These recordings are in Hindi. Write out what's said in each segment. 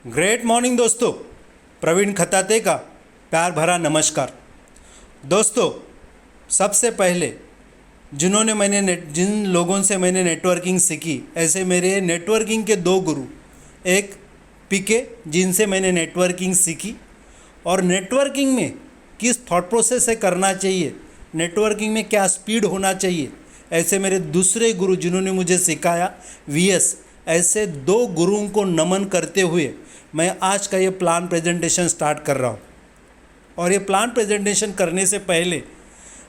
ग्रेट मॉर्निंग दोस्तों। प्रवीण खताते का प्यार भरा नमस्कार। दोस्तों, सबसे पहले जिन लोगों से मैंने नेटवर्किंग सीखी, ऐसे मेरे नेटवर्किंग के दो गुरु, एक पीके जिनसे मैंने नेटवर्किंग सीखी और नेटवर्किंग में किस थॉट प्रोसेस से करना चाहिए, नेटवर्किंग में क्या स्पीड होना चाहिए, ऐसे मेरे दूसरे गुरु जिन्होंने मुझे सिखाया वीएस। ऐसे दो गुरुओं को नमन करते हुए मैं आज का ये प्लान प्रेजेंटेशन स्टार्ट कर रहा हूँ। और ये प्लान प्रेजेंटेशन करने से पहले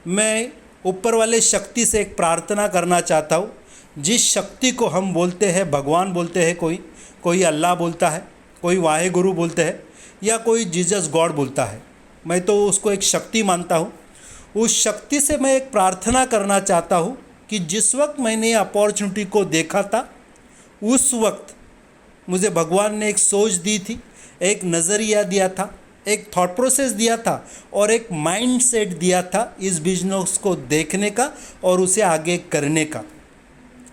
मैं ऊपर वाले शक्ति से एक प्रार्थना करना चाहता हूँ। जिस शक्ति को हम बोलते हैं भगवान बोलते हैं, कोई अल्लाह बोलता है, कोई वाहे गुरु बोलते हैं या कोई जीसस गॉड बोलता है, मैं तो उसको एक शक्ति मानता हूँ। उस शक्ति से मैं एक प्रार्थना करना चाहता हूँ कि जिस वक्त मैंने अपॉर्चुनिटी को देखा था, उस वक्त मुझे भगवान ने एक सोच दी थी, एक नज़रिया दिया था, एक थॉट प्रोसेस दिया था और एक माइंड सेट दिया था इस बिजनेस को देखने का और उसे आगे करने का।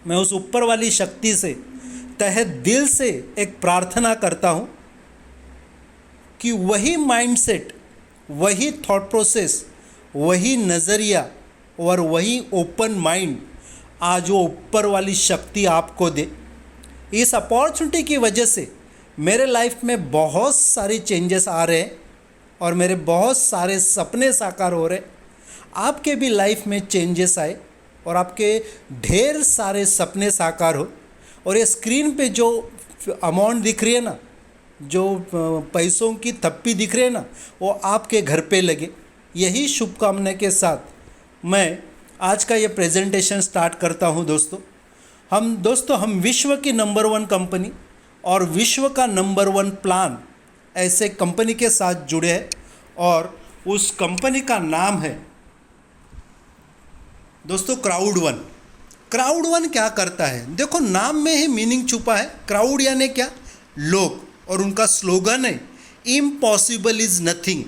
मैं उस ऊपर वाली शक्ति से तहे दिल से एक प्रार्थना करता हूँ कि वही माइंड सेट, वही थॉट प्रोसेस, वही नज़रिया और वही ओपन माइंड आज वो ऊपर वाली शक्ति आपको दे। इस अपॉर्चुनिटी की वजह से मेरे लाइफ में बहुत सारी चेंजेस आ रहे हैं और मेरे बहुत सारे सपने साकार हो रहे हैं। आपके भी लाइफ में चेंजेस आए और आपके ढेर सारे सपने साकार हो। और ये स्क्रीन पे जो अमाउंट दिख रही है ना, जो पैसों की थप्पी दिख रही है ना, वो आपके घर पे लगे। यही शुभकामना के साथ मैं आज का ये प्रेजेंटेशन स्टार्ट करता हूँ। हम विश्व की नंबर 1 कंपनी और विश्व का नंबर 1 प्लान ऐसे कंपनी के साथ जुड़े हैं और उस कंपनी का नाम है दोस्तों क्राउड1। क्राउड1 क्या करता है? देखो, नाम में ही मीनिंग छुपा है। क्राउड यानी क्या? लोग। और उनका स्लोगन है इम्पॉसिबल इज़ नथिंग।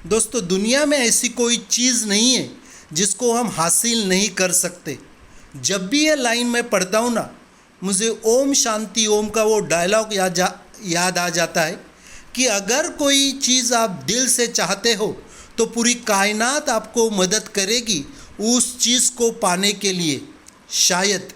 दोस्तों, दुनिया में ऐसी कोई चीज़ नहीं है जिसको हम हासिल नहीं कर सकते। जब भी ये लाइन मैं पढ़ता हूँ ना, मुझे ओम शांति ओम का वो डायलॉग याद आ जाता है कि अगर कोई चीज़ आप दिल से चाहते हो तो पूरी कायनात आपको मदद करेगी उस चीज़ को पाने के लिए। शायद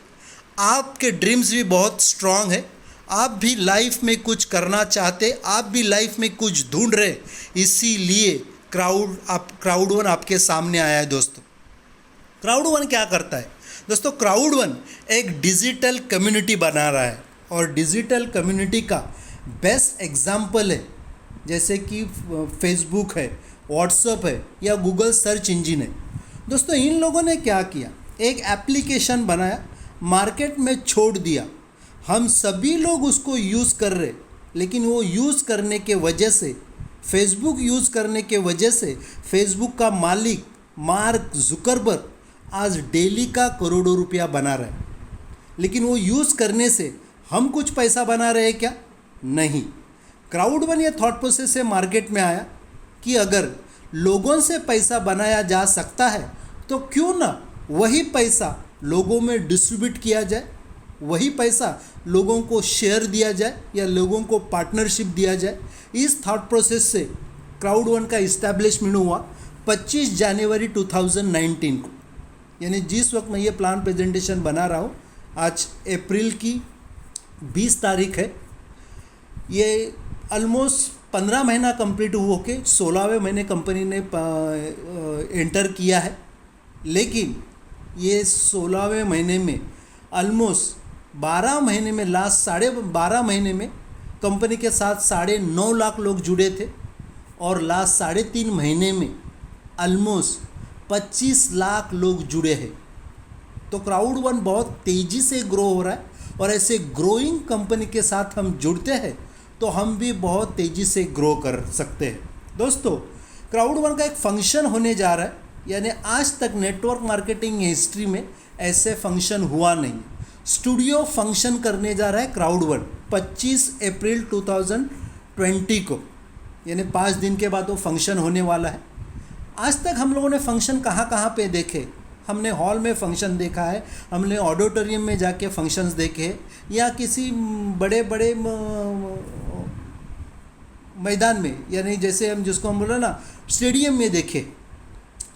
आपके ड्रीम्स भी बहुत स्ट्रांग है, आप भी लाइफ में कुछ करना चाहते, आप भी लाइफ में कुछ ढूंढ रहे, इसीलिए क्राउड1 आपके सामने आया है। दोस्तों, क्राउड1 क्या करता है? दोस्तों, क्राउड1 एक डिजिटल कम्युनिटी बना रहा है और डिजिटल कम्युनिटी का बेस्ट एग्जाम्पल है जैसे कि फेसबुक है, व्हाट्सएप है या गूगल सर्च इंजन है। दोस्तों, इन लोगों ने क्या किया? एक एप्लीकेशन बनाया, मार्केट में छोड़ दिया, हम सभी लोग उसको यूज़ कर रहे। लेकिन वो यूज़ करने के वजह से, फेसबुक यूज़ करने के वजह से फेसबुक का मालिक मार्क जुकरबर्ग आज डेली का करोड़ों रुपया बना रहे हैं। लेकिन वो यूज़ करने से हम कुछ पैसा बना रहे हैं क्या? नहीं। क्राउड1 ये थॉट प्रोसेस से मार्केट में आया कि अगर लोगों से पैसा बनाया जा सकता है तो क्यों ना वही पैसा लोगों में डिस्ट्रीब्यूट किया जाए, वही पैसा लोगों को शेयर दिया जाए या लोगों को पार्टनरशिप दिया जाए। इस थॉट प्रोसेस से क्राउड1 का इस्टेब्लिशमेंट हुआ 25 जनवरी 2019 को। यानी जिस वक्त मैं ये प्लान प्रेजेंटेशन बना रहा हूँ, आज अप्रैल की 20 तारीख है। ये ऑलमोस्ट 15 महीना कंप्लीट हो के 16वें महीने कंपनी ने एंटर किया है। लेकिन ये 16वें महीने में ऑलमोस्ट 12 महीने में, लास्ट 12.5 महीने में कंपनी के साथ 9.5 लाख लोग जुड़े थे और लास्ट 3.5 महीने में ऑलमोस्ट 25 लाख लोग जुड़े हैं। तो क्राउड1 बहुत तेज़ी से ग्रो हो रहा है और ऐसे ग्रोइंग कंपनी के साथ हम जुड़ते हैं तो हम भी बहुत तेज़ी से ग्रो कर सकते हैं। दोस्तों, क्राउड1 का एक फंक्शन होने जा रहा है, यानी आज तक नेटवर्क मार्केटिंग हिस्ट्री में ऐसे फंक्शन हुआ नहीं। स्टूडियो फंक्शन करने जा रहा है क्राउड1 25 अप्रैल 2020 को, यानी 5 दिन के बाद वो फंक्शन होने वाला है। आज तक हम लोगों ने फंक्शन कहाँ पे देखे? हमने हॉल में फंक्शन देखा है, हमने ऑडिटोरियम में जाके फंक्शंस देखे या किसी बड़े बड़े मैदान में, यानी जैसे हम जिसको हम बोल रहे हैं ना स्टेडियम में देखें,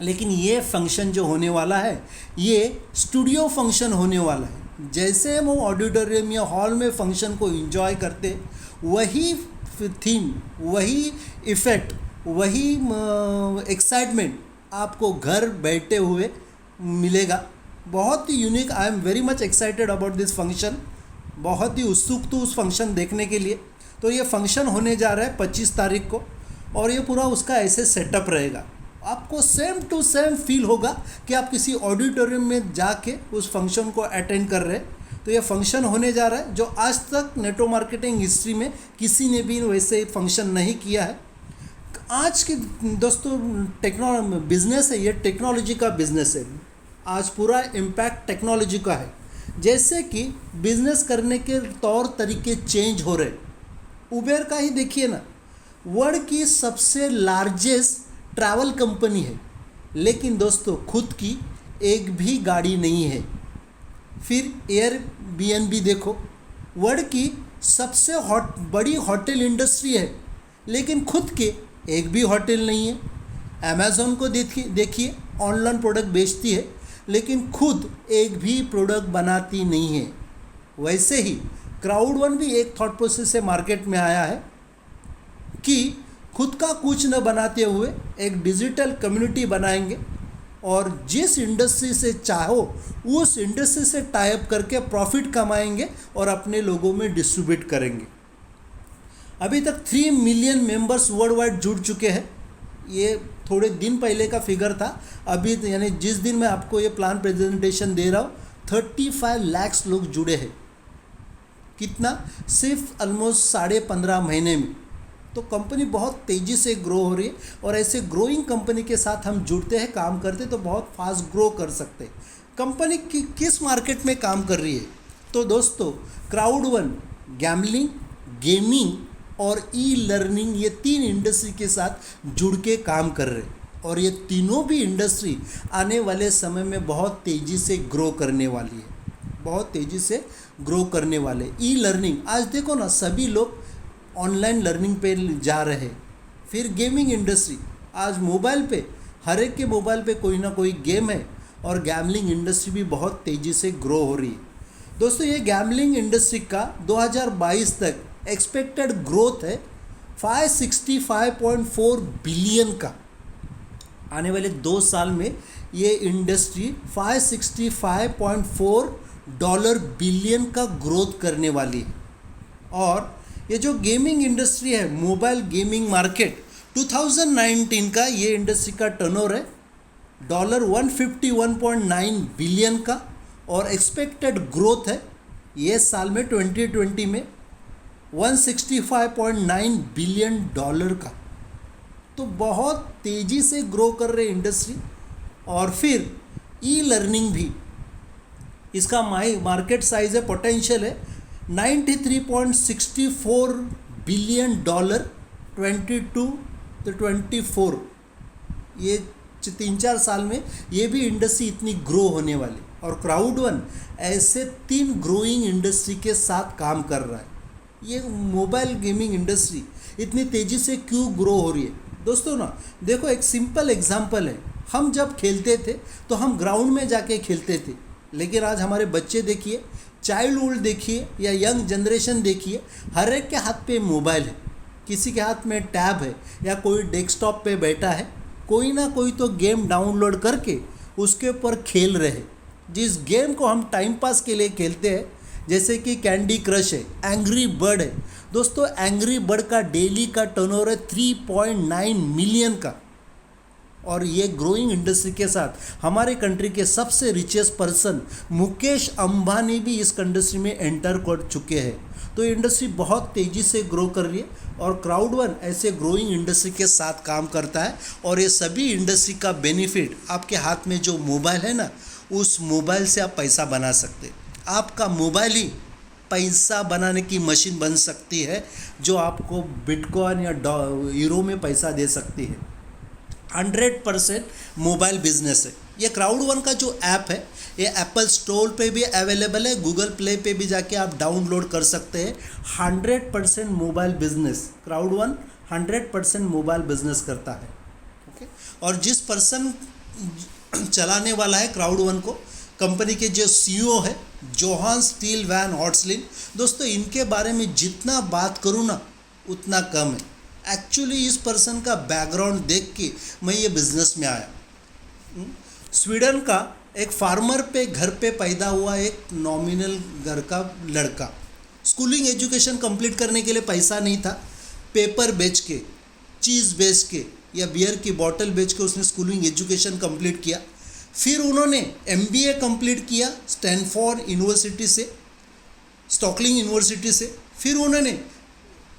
लेकिन ये फंक्शन जो होने वाला है ये स्टूडियो फंक्शन होने वाला है। जैसे हम ऑडिटोरियम या हॉल में फंक्शन को एंजॉय करते, वही थीम, वही इफ़ेक्ट, वही एक्साइटमेंट आपको घर बैठे हुए मिलेगा। बहुत ही unique. I am very much excited about this function. बहुत ही उत्सुक तो उस फंक्शन देखने के लिए। तो ये फंक्शन होने जा रहा है 25 तारीख को, और ये पूरा उसका ऐसे सेटअप रहेगा। आपको सेम टू सेम फील होगा कि आप किसी ऑडिटोरियम में जाके उस फंक्शन को अटेंड कर रहे हैं। तो ये फंक्शन होने जा रहा है जो आज तक नेटवर्क मार्केटिंग हिस्ट्री में किसी ने भी वैसे फंक्शन नहीं किया है। आज के दोस्तों बिजनेस है, ये टेक्नोलॉजी का बिजनेस है। आज पूरा इम्पैक्ट टेक्नोलॉजी का है। जैसे कि बिजनेस करने के तौर तरीके चेंज हो रहे। उबेर का ही देखिए ना, वर्ल्ड की सबसे लार्जेस्ट ट्रैवल कंपनी है, लेकिन दोस्तों खुद की एक भी गाड़ी नहीं है। फिर एयरबीएनबी देखो, वर्ल्ड की सबसे बड़ी होटल इंडस्ट्री है, लेकिन खुद के एक भी होटल नहीं है। अमेज़ॉन को देखिए, ऑनलाइन प्रोडक्ट बेचती है, लेकिन खुद एक भी प्रोडक्ट बनाती नहीं है। वैसे ही क्राउड1 भी एक थॉट प्रोसेस से मार्केट में आया है कि खुद का कुछ न बनाते हुए एक डिजिटल कम्युनिटी बनाएंगे, और जिस इंडस्ट्री से चाहो उस इंडस्ट्री से टाई अप करके प्रॉफिट कमाएंगे और अपने लोगों में डिस्ट्रीब्यूट करेंगे। अभी तक 3 मिलियन मेंबर्स वर्ल्ड वाइड जुड़ चुके हैं। ये थोड़े दिन पहले का फिगर था। अभी यानी जिस दिन मैं आपको ये प्लान प्रेजेंटेशन दे रहा हूँ, 35 लाख लोग जुड़े हैं। कितना? सिर्फ ऑलमोस्ट 15.5 महीने में। तो कंपनी बहुत तेज़ी से ग्रो हो रही है, और ऐसे ग्रोइंग कंपनी के साथ हम जुड़ते हैं, काम करते तो बहुत फास्ट ग्रो कर सकते हैं। कंपनी किस मार्केट में काम कर रही है? तो दोस्तों क्राउड1 गैम्बलिंग, गेमिंग और ई लर्निंग, ये 3 इंडस्ट्री के साथ जुड़ के काम कर रहे हैं, और ये तीनों भी इंडस्ट्री आने वाले समय में बहुत तेज़ी से ग्रो करने वाली है, बहुत तेज़ी से ग्रो करने वाले। ई लर्निंग, आज देखो ना सभी लोग ऑनलाइन लर्निंग पे जा रहे हैं। फिर गेमिंग इंडस्ट्री, आज मोबाइल पे हर एक के मोबाइल पे कोई ना कोई गेम है, और गैम्बलिंग इंडस्ट्री भी बहुत तेज़ी से ग्रो हो रही है। दोस्तों ये गैम्बलिंग इंडस्ट्री का 2022 तक एक्सपेक्टेड ग्रोथ है 565.4 बिलियन का। आने वाले 2 साल में ये इंडस्ट्री 565.4 डॉलर बिलियन का ग्रोथ करने वाली है। और ये जो गेमिंग इंडस्ट्री है, मोबाइल गेमिंग मार्केट, 2019 का ये इंडस्ट्री का टर्नओवर है $151.9 बिलियन का, और एक्सपेक्टेड ग्रोथ है ये साल में 2020 में $165.9 बिलियन का। तो बहुत तेज़ी से ग्रो कर रहे इंडस्ट्री। और फिर ई लर्निंग भी, इसका मार्केट साइज है, पोटेंशियल है $93.64 बिलियन 22 to 24। ये 3-4 साल में ये भी इंडस्ट्री इतनी ग्रो होने वाली। और क्राउड1 ऐसे 3 ग्रोइंग इंडस्ट्री के साथ काम कर रहा है। ये मोबाइल गेमिंग इंडस्ट्री इतनी तेज़ी से क्यों ग्रो हो रही है? दोस्तों ना देखो, एक सिंपल एग्जांपल है। हम जब खेलते थे तो हम ग्राउंड में जाके खेलते थे, लेकिन आज हमारे बच्चे देखिए, चाइल्डहुड देखिए या यंग जनरेशन देखिए, हर एक के हाथ पे मोबाइल है, किसी के हाथ में टैब है, या कोई डेस्कटॉप पे बैठा है, कोई ना कोई तो गेम डाउनलोड करके उसके ऊपर खेल रहे हैं। जिस गेम को हम टाइम पास के लिए खेलते हैं, जैसे कि कैंडी क्रश है, एंग्री बर्ड है। दोस्तों एंग्री बर्ड का डेली का टर्नओवर है 3.9 मिलियन का। और ये ग्रोइंग इंडस्ट्री के साथ हमारे कंट्री के सबसे रिचेस्ट पर्सन मुकेश अंबानी भी इस इंडस्ट्री में एंटर कर चुके हैं। तो ये इंडस्ट्री बहुत तेज़ी से ग्रो कर रही है, और क्राउड1 ऐसे ग्रोइंग इंडस्ट्री के साथ काम करता है। और ये सभी इंडस्ट्री का बेनिफिट, आपके हाथ में जो मोबाइल है ना, उस मोबाइल से आप पैसा बना सकते। आपका मोबाइल ही पैसा बनाने की मशीन बन सकती है, जो आपको बिटकॉइन या यूरो में पैसा दे सकती है। 100% मोबाइल बिजनेस है। ये क्राउड वन का जो ऐप है ये एप्पल स्टोर पे भी अवेलेबल है, गूगल प्ले पे भी जाके आप डाउनलोड कर सकते हैं। 100% mobile business, crowd one 100% mobile business करता है। ओके, और जिस पर्सन चलाने वाला है क्राउड वन को, कंपनी के जो सीईओ है जोहान स्टील वैन हॉर्सलिन, दोस्तों इनके बारे में जितना बात करूँ ना उतना कम है। एक्चुअली इस पर्सन का बैकग्राउंड देख के मैं ये बिजनेस में आया। स्वीडन का एक फार्मर पे घर पे पैदा हुआ एक नॉमिनल घर का लड़का, स्कूलिंग एजुकेशन कंप्लीट करने के लिए पैसा नहीं था, पेपर बेच के, चीज़ बेच के या बियर की बॉटल बेच के उसने स्कूलिंग एजुकेशन कंप्लीट किया। फिर उन्होंने एमबीए कंप्लीट किया स्टैनफोर्ड यूनिवर्सिटी से, स्टॉकलिंग यूनिवर्सिटी से। फिर उन्होंने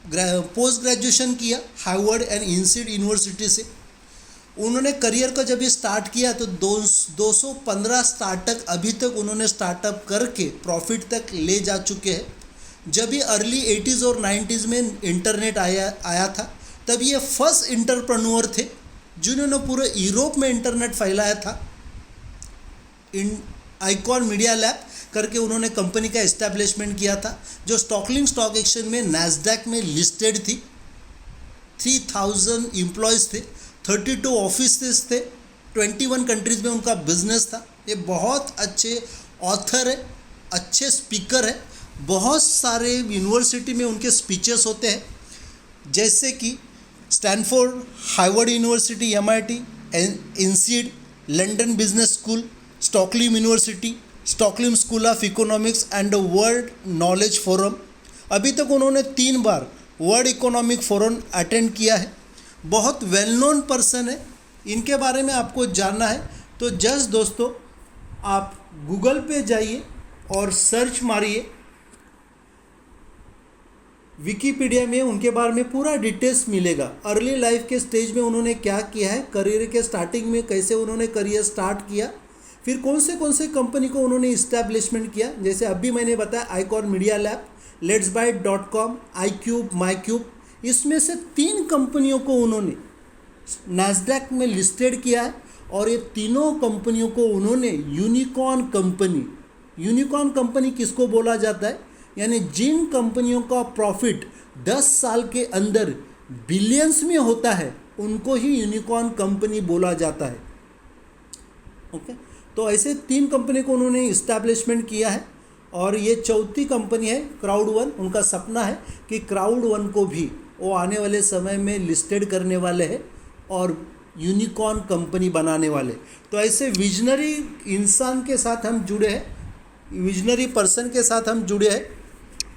पोस्ट ग्रेजुएशन किया हार्वर्ड एंड इंस्टीट्यूट यूनिवर्सिटी से। उन्होंने करियर को जब ये स्टार्ट किया तो 215 स्टार्टअप अभी तक उन्होंने स्टार्टअप करके प्रॉफिट तक ले जा चुके हैं। जब ये अर्ली 80s और 90s में इंटरनेट आया था तब ये फर्स्ट एंटरप्रेन्योर थे जिन्होंने पूरे यूरोप में इंटरनेट फैलाया था। आइकॉन मीडिया लैब करके उन्होंने कंपनी का एस्टैब्लिशमेंट किया था जो स्टॉकलिंग स्टॉक एक्सचेंज में नैस्डैक में लिस्टेड थी। 3000 एम्प्लॉयज़ थे, 32 ऑफिसेस थे, 21 कंट्रीज़ में उनका बिजनेस था। ये बहुत अच्छे ऑथर है, अच्छे स्पीकर है, बहुत सारे यूनिवर्सिटी में उनके स्पीचेस होते हैं जैसे कि Stanford, Harvard university, MIT, institute, London business school, Stockholm university, Stockholm school of economics and world knowledge forum. अभी तक उन्होंने 3 बार वर्ल्ड इकोनॉमिक फोरम अटेंड किया है। बहुत वेल नोन पर्सन है। इनके बारे में आपको जानना है तो जस्ट दोस्तों आप गूगल पे जाइए और सर्च मारिए, विकीपीडिया में उनके बारे में पूरा डिटेल्स मिलेगा। अर्ली लाइफ के स्टेज में उन्होंने क्या किया है, करियर के स्टार्टिंग में कैसे उन्होंने करियर स्टार्ट किया, फिर कौन से कंपनी को उन्होंने इस्टेब्लिशमेंट किया, जैसे अभी मैंने बताया icon media lab, letsbyte.com, iCube, myCube। इसमें से 3 कंपनियों को उन्होंने नैस्डैक में लिस्टेड किया है और ये तीनों कंपनियों को उन्होंने यूनिकॉर्न कंपनी किसको बोला जाता है, यानी जिन कंपनियों का प्रॉफिट 10 साल के अंदर बिलियंस में होता है उनको ही यूनिकॉर्न कंपनी बोला जाता है। ओके, तो ऐसे 3 कंपनी को उन्होंने इस्टेब्लिशमेंट किया है और ये 4थी कंपनी है क्राउड वन। उनका सपना है कि क्राउड वन को भी वो आने वाले समय में लिस्टेड करने वाले हैं और यूनिकॉर्न कंपनी बनाने वाले। तो ऐसे विजनरी इंसान के साथ हम जुड़े हैं, विजनरी पर्सन के साथ हम जुड़े हैं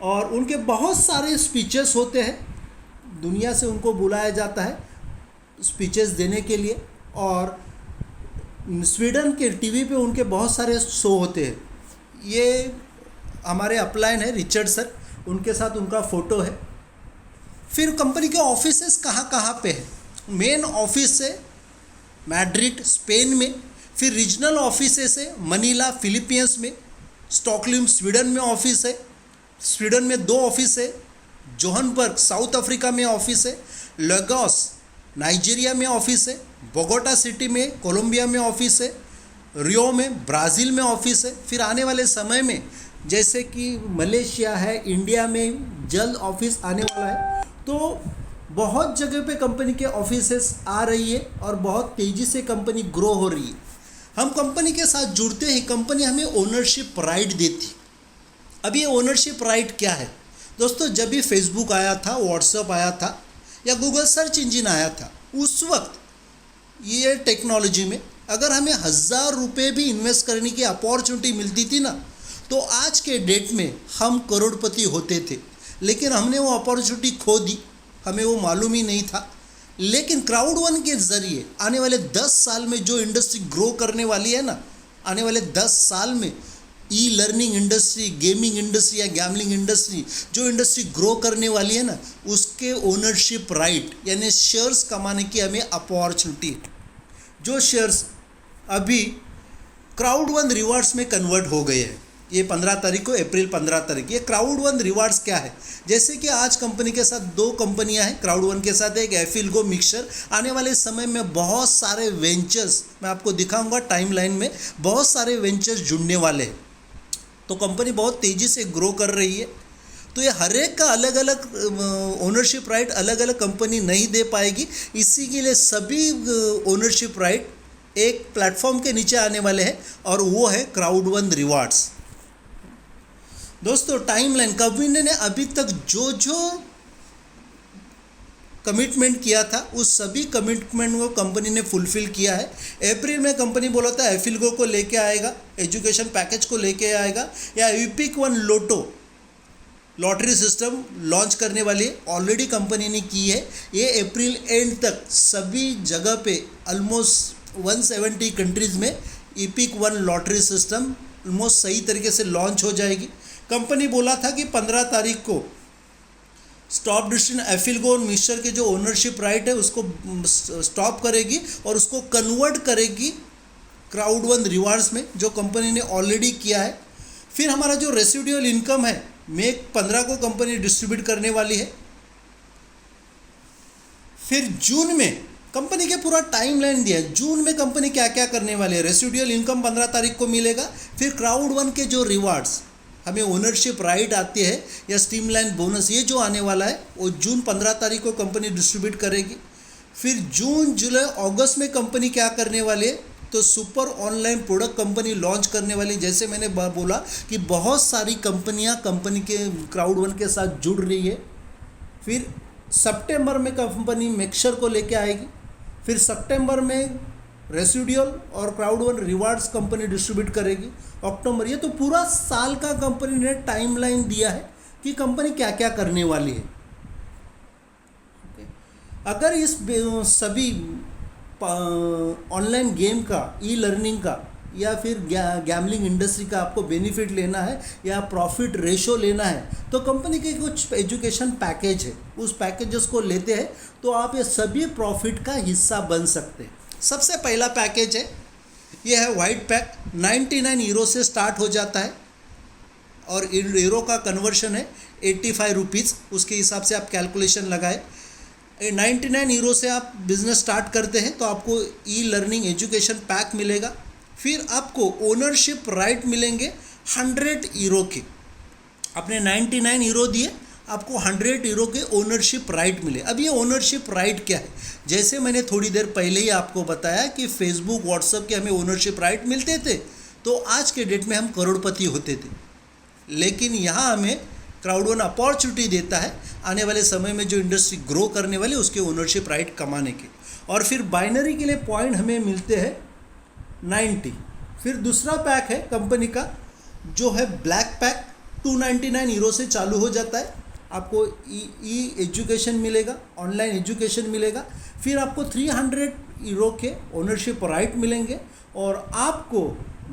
और उनके बहुत सारे स्पीचेस होते हैं, दुनिया से उनको बुलाया जाता है स्पीचेस देने के लिए। और स्वीडन के टीवी पे उनके बहुत सारे शो होते हैं। ये हमारे अपलाइन है रिचर्ड सर, उनके साथ उनका फ़ोटो है। फिर कंपनी के ऑफिसेस कहाँ पे है, मेन ऑफिस है मैड्रिड स्पेन में, फिर रीजनल ऑफिसेस है मनीला फिलीपींस में, स्टॉकहोल्म स्वीडन में ऑफिस है, स्वीडन में 2 ऑफिस है, जोहान्सबर्ग साउथ अफ्रीका में ऑफिस है, लेगोस नाइजीरिया में ऑफिस है, बोगोटा सिटी में कोलंबिया में ऑफिस है, रियो में ब्राज़ील में ऑफिस है। फिर आने वाले समय में जैसे कि मलेशिया है, इंडिया में जल्द ऑफिस आने वाला है। तो बहुत जगह पे कंपनी के ऑफिसेस आ रही है और बहुत तेज़ी से कंपनी ग्रो हो रही है। हम कंपनी के साथ जुड़ते हैं, कंपनी हमें ओनरशिप राइट देती। अब ये ओनरशिप राइट क्या है दोस्तों, जब भी फेसबुक आया था, व्हाट्सएप आया था या गूगल सर्च इंजन आया था, उस वक्त ये टेक्नोलॉजी में अगर हमें 1000 रुपये भी इन्वेस्ट करने की अपॉर्चुनिटी मिलती थी ना, तो आज के डेट में हम करोड़पति होते थे। लेकिन हमने वो अपॉर्चुनिटी खो दी, हमें वो मालूम ही नहीं था। लेकिन क्राउड वन के ज़रिए आने वाले 10 साल में जो इंडस्ट्री ग्रो करने वाली है ना, आने वाले 10 साल में e learning industry, gaming industry या गैमलिंग इंडस्ट्री, जो इंडस्ट्री ग्रो करने वाली है ना, उसके ओनरशिप राइट यानी शेयर्स कमाने की हमें अपॉर्चुनिटी है। जो शेयर्स अभी क्राउड वन रिवार्ड्स में कन्वर्ट हो गए हैं, ये 15 तारीख को, अप्रैल 15 तारीख। ये क्राउड वन रिवार्ड्स क्या है? जैसे कि आज कंपनी के साथ 2 कंपनियां हैं, क्राउड वन के साथ एक एफिलगो मिक्सचर। आने वाले समय में बहुत सारे वेंचर्स मैं आपको दिखाऊंगा टाइमलाइन में, बहुत सारे वेंचर्स जुड़ने वाले हैं। तो कंपनी बहुत तेज़ी से ग्रो कर रही है। तो ये हर एक का अलग अलग ओनरशिप राइट अलग अलग कंपनी नहीं दे पाएगी, इसी के लिए सभी ओनरशिप राइट एक प्लेटफॉर्म के नीचे आने वाले हैं और वो है क्राउड वन रिवार्ड्स। दोस्तों टाइमलाइन, कंपनी ने अभी तक जो जो कमिटमेंट किया था उस सभी कमिटमेंट को कंपनी ने फुलफिल किया है। अप्रैल में कंपनी बोला था एफिलगो को लेके आएगा, एजुकेशन पैकेज को लेके आएगा, या यूपिक वन लोटो लॉटरी सिस्टम लॉन्च करने वाली ऑलरेडी कंपनी ने की है। ये अप्रैल एंड तक सभी जगह पे ऑलमोस्ट 170 कंट्रीज़ में EPIC one lottery system almost सही तरीके से लॉन्च हो जाएगी। कंपनी बोला था कि 15 तारीख को स्टॉप डिस्ट्रीब्यूशन एफिलगो और मिक्सचर के जो ओनरशिप राइट है उसको स्टॉप करेगी और उसको कन्वर्ट करेगी क्राउड वन रिवार्ड्स में, जो कंपनी ने ऑलरेडी किया है। फिर हमारा जो रेसिडुअल इनकम है मई 15 को कंपनी डिस्ट्रीब्यूट करने वाली है। फिर जून में कंपनी के पूरा टाइमलाइन दिया है, जून में कंपनी क्या क्या करने वाली है। रेसिडुअल इनकम 15 तारीख को मिलेगा। फिर क्राउड वन के जो रिवार्ड्स हमें ओनरशिप राइट आती है या स्ट्रीमलाइन बोनस, ये जो आने वाला है वो जून 15 तारीख को कंपनी डिस्ट्रीब्यूट करेगी। फिर जून जुलाई अगस्त में कंपनी क्या करने वाली है, तो super online product company launch करने वाली। जैसे मैंने बोला कि बहुत सारी कंपनियां कंपनी के क्राउड वन के साथ जुड़ रही है। फिर सितंबर में कंपनी मिक्सचर को लेके आएगी। फिर सितंबर में रेसिडुअल और crowd one rewards company distribute करेगी। अक्टूबर, ये तो पूरा साल का कंपनी ने टाइमलाइन दिया है कि कंपनी क्या क्या करने वाली है। अगर इस सभी ऑनलाइन गेम का, ई लर्निंग का या फिर गैम्बलिंग इंडस्ट्री का आपको बेनिफिट लेना है या प्रॉफिट रेशो लेना है, तो कंपनी के कुछ एजुकेशन पैकेज है, उस पैकेजेस को लेते हैं तो आप ये सभी प्रॉफिट का हिस्सा बन सकते हैं। सबसे पहला पैकेज है, ये है वाइट पैक, 99 यूरो से स्टार्ट हो जाता है और यूरो का कन्वर्शन है 85 रुपीज़। उसके हिसाब से आप कैलकुलेशन लगाए। 99 यूरो से आप बिज़नेस स्टार्ट करते हैं तो आपको ई लर्निंग एजुकेशन पैक मिलेगा। फिर आपको ओनरशिप राइट मिलेंगे 100 यूरो के। आपने 99 यूरो दिए, आपको 100 यूरो के ओनरशिप राइट मिले। अब ये ओनरशिप राइट क्या है? जैसे मैंने थोड़ी देर पहले ही आपको बताया कि फेसबुक व्हाट्सएप के हमें ओनरशिप राइट मिलते थे तो आज के डेट में हम करोड़पति होते थे, लेकिन यहाँ हमें क्राउड वन अपॉर्चुनिटी देता है आने वाले समय में जो इंडस्ट्री ग्रो करने वाली उसके ओनरशिप राइट कमाने के। और फिर बाइनरी के लिए पॉइंट हमें मिलते हैं 90। फिर दूसरा पैक है कंपनी का जो है ब्लैक पैक, 299 यूरो से चालू हो जाता है। आपको ई एजुकेशन मिलेगा, ऑनलाइन एजुकेशन मिलेगा। फिर आपको 300 यूरो के ओनरशिप राइट मिलेंगे और आपको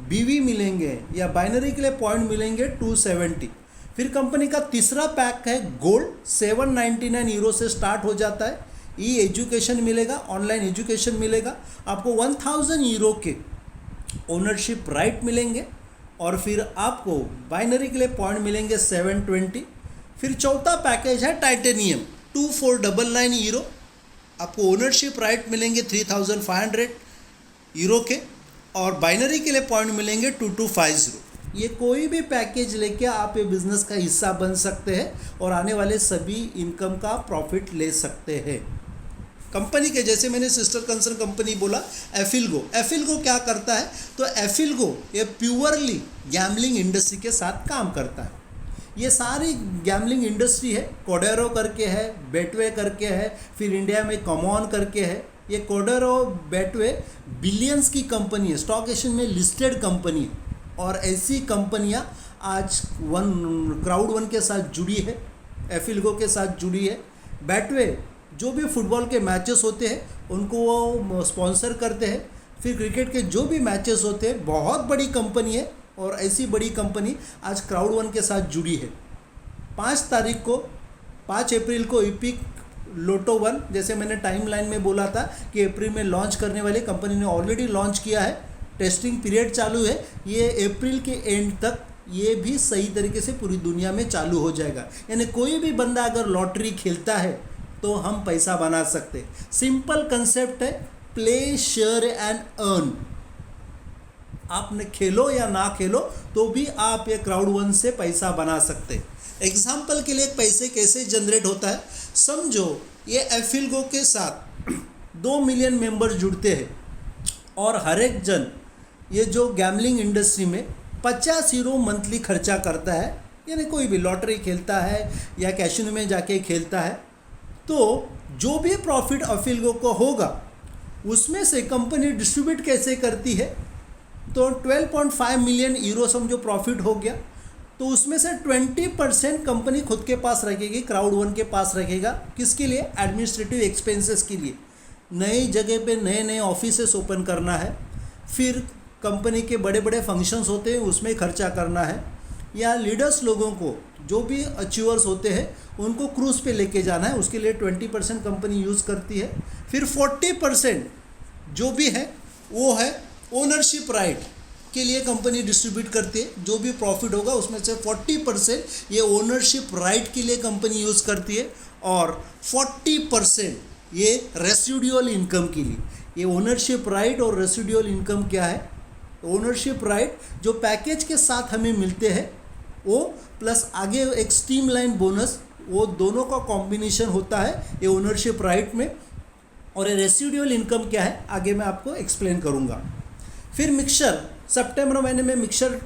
बीवी मिलेंगे या बाइनरी के लिए पॉइंट मिलेंगे 270। फिर कंपनी का तीसरा पैक है गोल्ड, 799 यूरो से स्टार्ट हो जाता है। ई एजुकेशन मिलेगा, ऑनलाइन एजुकेशन मिलेगा। आपको 1000 यूरो के ओनरशिप राइट मिलेंगे और फिर आपको बाइनरी के लिए पॉइंट मिलेंगे 720। फिर चौथा पैकेज है टाइटेनियम, 2499 यूरो। आपको ओनरशिप राइट मिलेंगे 3500 यूरो के और बाइनरी के लिए पॉइंट मिलेंगे 2250। ये कोई भी पैकेज लेके आप ये बिज़नेस का हिस्सा बन सकते हैं और आने वाले सभी इनकम का प्रॉफिट ले सकते हैं। कंपनी के जैसे मैंने सिस्टर कंसर्न कंपनी बोला एफिलगो क्या करता है, तो एफिलगो ये प्योरली गैम्बलिंग इंडस्ट्री के साथ काम करता है। ये सारी गैम्बलिंग इंडस्ट्री है, कोडेरो करके है, बेटवे करके है, फिर इंडिया में कमॉन करके है। ये कोडेरो बेटवे बिलियंस की कंपनी है, स्टॉक एक्सचेंज में लिस्टेड कंपनी है और ऐसी कंपनियां आज क्राउड वन के साथ जुड़ी है, एफिलगो के साथ जुड़ी है। बेटवे जो भी फुटबॉल के मैचेस होते हैं उनको वो स्पॉन्सर करते हैं। फिर क्रिकेट के जो भी मैचेस होते हैं, बहुत बड़ी कंपनी है और ऐसी बड़ी कंपनी आज क्राउड वन के साथ जुड़ी है। 5 अप्रैल को ईपिक लोटो वन, जैसे मैंने टाइमलाइन में बोला था कि अप्रैल में लॉन्च करने वाली कंपनी ने ऑलरेडी लॉन्च किया है, टेस्टिंग पीरियड चालू है। ये अप्रैल के एंड तक ये भी सही तरीके से पूरी दुनिया में चालू हो जाएगा। यानी कोई भी बंदा अगर लॉटरी खेलता है तो हम पैसा बना सकते। सिंपल कंसेप्ट है, प्ले शेयर एंड अर्न। आपने खेलो या ना खेलो तो भी आप ये क्राउड वन से पैसा बना सकते। एग्जाम्पल के लिए पैसे कैसे जनरेट होता है समझो, ये एफिलगो के साथ 2 मिलियन मेंबर्स जुड़ते हैं और हर एक जन ये जो गैमलिंग इंडस्ट्री में 50 यूरो मंथली खर्चा करता है, यानी कोई भी लॉटरी खेलता है या कैसीनो में जाके खेलता है, तो जो भी प्रॉफिट एफिलगो को होगा उसमें से कंपनी डिस्ट्रीब्यूट कैसे करती है, तो 12.5 मिलियन यूरो समझो प्रॉफिट हो गया, तो उसमें से 20% कंपनी खुद के पास रखेगी, क्राउड वन के पास रखेगा। किसके लिए? एडमिनिस्ट्रेटिव एक्सपेंसेस के लिए। नई जगह पे नए नए ऑफिसेस ओपन करना है, फिर कंपनी के बड़े बड़े फंक्शंस होते हैं उसमें खर्चा करना है, या लीडर्स लोगों को जो भी अचीवर्स होते हैं उनको क्रूज़ पे लेके जाना है, उसके लिए 20% कंपनी यूज़ करती है। फिर 40% जो भी है वो है ओनरशिप राइट के लिए कंपनी डिस्ट्रीब्यूट करती है। जो भी प्रॉफिट होगा उसमें से 40% ये ओनरशिप राइट के लिए कंपनी यूज़ करती है और 40% ये रेसिडुअल इनकम के लिए। ये ओनरशिप राइट और रेसिडुअल इनकम क्या है? ओनरशिप राइट जो पैकेज के साथ हमें मिलते हैं वो, प्लस आगे एक स्ट्रीमलाइन बोनस, वो दोनों का कॉम्बिनेशन होता है ये ओनरशिप राइट में। और ये रेसिडुअल इनकम क्या है आगे मैं आपको एक्सप्लेन करूँगा। फिर मिक्सर, सितंबर महीने में मिक्सर